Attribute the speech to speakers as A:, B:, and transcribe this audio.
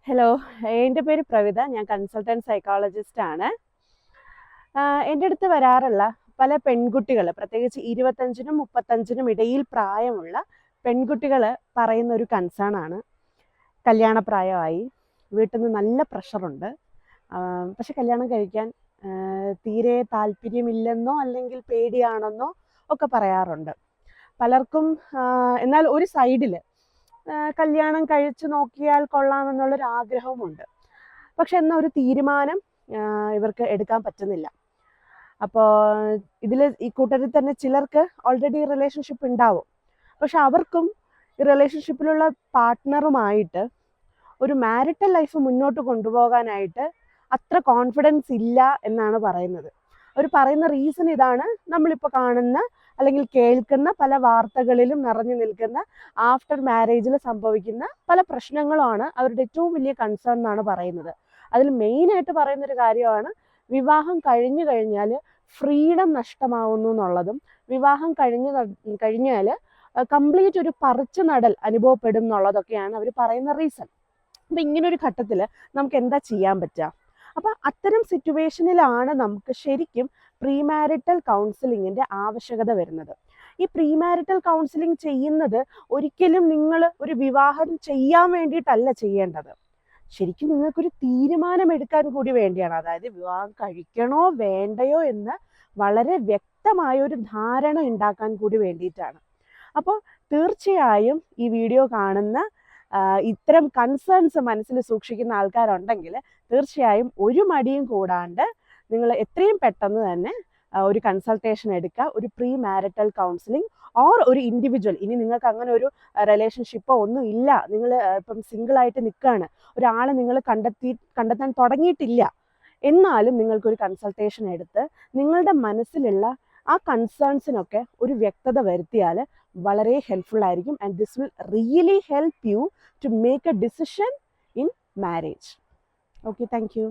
A: Hello, എൻ്റെ പേര് പ്രവിത. ഞാൻ കൺസൾട്ടൻറ്റ് സൈക്കോളജിസ്റ്റ് ആണ്. എൻ്റെ അടുത്ത് വരാറുള്ള പല പെൺകുട്ടികൾ, പ്രത്യേകിച്ച് 25-നും 35-നും ഇടയിൽ പ്രായമുള്ള പെൺകുട്ടികൾ പറയുന്ന ഒരു കൺസേൺ ആണ്. കല്യാണപ്രായമായി, വീട്ടിൽ നിന്ന് നല്ല പ്രഷറുണ്ട്, പക്ഷെ കല്യാണം കഴിക്കാൻ തീരെ താല്പര്യമില്ലെന്നോ അല്ലെങ്കിൽ പേടിയാണെന്നോ ഒക്കെ പറയാറുണ്ട്. പലർക്കും എന്നാൽ ഒരു സൈഡിൽ കല്യാണം കഴിച്ചു നോക്കിയാൽ കൊള്ളാമെന്നുള്ളൊരു ആഗ്രഹവുമുണ്ട്. പക്ഷെ എന്നാൽ ഒരു തീരുമാനം ഇവർക്ക് എടുക്കാൻ പറ്റുന്നില്ല. അപ്പോൾ ഈ കൂട്ടരിൽ തന്നെ ചിലർക്ക് ഓൾറെഡി റിലേഷൻഷിപ്പ് ഉണ്ടാവും. പക്ഷെ അവർക്കും ഈ റിലേഷൻഷിപ്പിലുള്ള പാർട്ട്ണറുമായിട്ട് ഒരു മാരിറ്റൽ ലൈഫ് മുന്നോട്ട് കൊണ്ടുപോകാനായിട്ട് അത്ര കോൺഫിഡൻസ് ഇല്ല എന്നാണ് പറയുന്നത്. അവർ പറയുന്ന റീസൺ ഇതാണ്: നമ്മളിപ്പോൾ കാണുന്ന അല്ലെങ്കിൽ കേൾക്കുന്ന പല വാർത്തകളിലും നിറഞ്ഞു നിൽക്കുന്ന ആഫ്റ്റർ മാരേജിൽ സംഭവിക്കുന്ന പല പ്രശ്നങ്ങളുമാണ് അവരുടെ ഏറ്റവും വലിയ കൺസേൺ എന്നാണ് പറയുന്നത്. അതിൽ മെയിനായിട്ട് പറയുന്നൊരു കാര്യമാണ് വിവാഹം കഴിഞ്ഞു കഴിഞ്ഞാൽ ഫ്രീഡം നഷ്ടമാവുന്നു എന്നുള്ളതും, വിവാഹം കഴിഞ്ഞാൽ കംപ്ലീറ്റ് ഒരു പറിച്ചു നടൽ അനുഭവപ്പെടും എന്നുള്ളതൊക്കെയാണ് അവർ പറയുന്ന റീസൺ. അപ്പം ഇങ്ങനൊരു ഘട്ടത്തിൽ നമുക്ക് എന്താ ചെയ്യാൻ പറ്റുക? അപ്പം അത്തരം സിറ്റുവേഷനിലാണ് നമുക്ക് ശരിക്കും പ്രീമാരിറ്റൽ കൗൺസിലിങ്ങിൻ്റെ ആവശ്യകത വരുന്നത്. ഈ പ്രീമാരിറ്റൽ കൗൺസിലിംഗ് ചെയ്യുന്നത് ഒരിക്കലും നിങ്ങൾ ഒരു വിവാഹം ചെയ്യാൻ വേണ്ടിയിട്ടല്ല ചെയ്യേണ്ടത്. ശരിക്കും നിങ്ങൾക്കൊരു തീരുമാനമെടുക്കാൻ കൂടി വേണ്ടിയാണ്. അതായത് വിവാഹം കഴിക്കണോ വേണ്ടയോ എന്ന് വളരെ വ്യക്തമായ ഒരു ധാരണ ഉണ്ടാക്കാൻ കൂടി വേണ്ടിയിട്ടാണ്. അപ്പോൾ തീർച്ചയായും ഈ വീഡിയോ കാണുന്ന ഇത്തരം കൺസേൺസ് മനസ്സിൽ സൂക്ഷിക്കുന്ന ആൾക്കാരുണ്ടെങ്കിൽ തീർച്ചയായും ഒരു മടിയും കൂടാണ്ട് നിങ്ങൾ എത്രയും പെട്ടെന്ന് തന്നെ ഒരു കൺസൾട്ടേഷൻ എടുക്കുക. ഒരു പ്രീ മാരിറ്റൽ കൗൺസിലിംഗ് ഓർ ഒരു ഇൻഡിവിജ്വൽ, ഇനി നിങ്ങൾക്ക് അങ്ങനെ ഒരു റിലേഷൻഷിപ്പോ ഒന്നും ഇല്ല, നിങ്ങൾ ഇപ്പം സിംഗിളായിട്ട് നിൽക്കുകയാണ്, ഒരാളെ നിങ്ങൾ കണ്ടെത്താൻ തുടങ്ങിയിട്ടില്ല, എന്നാലും നിങ്ങൾക്കൊരു കൺസൾട്ടേഷൻ എടുത്ത് നിങ്ങളുടെ മനസ്സിലുള്ള ആ കൺസേൺസിനൊക്കെ ഒരു വ്യക്തത വരുത്തിയാൽ വളരെ ഹെൽപ്ഫുൾ ആയിരിക്കും. And this will really help you to make a decision in marriage. Okay, thank U.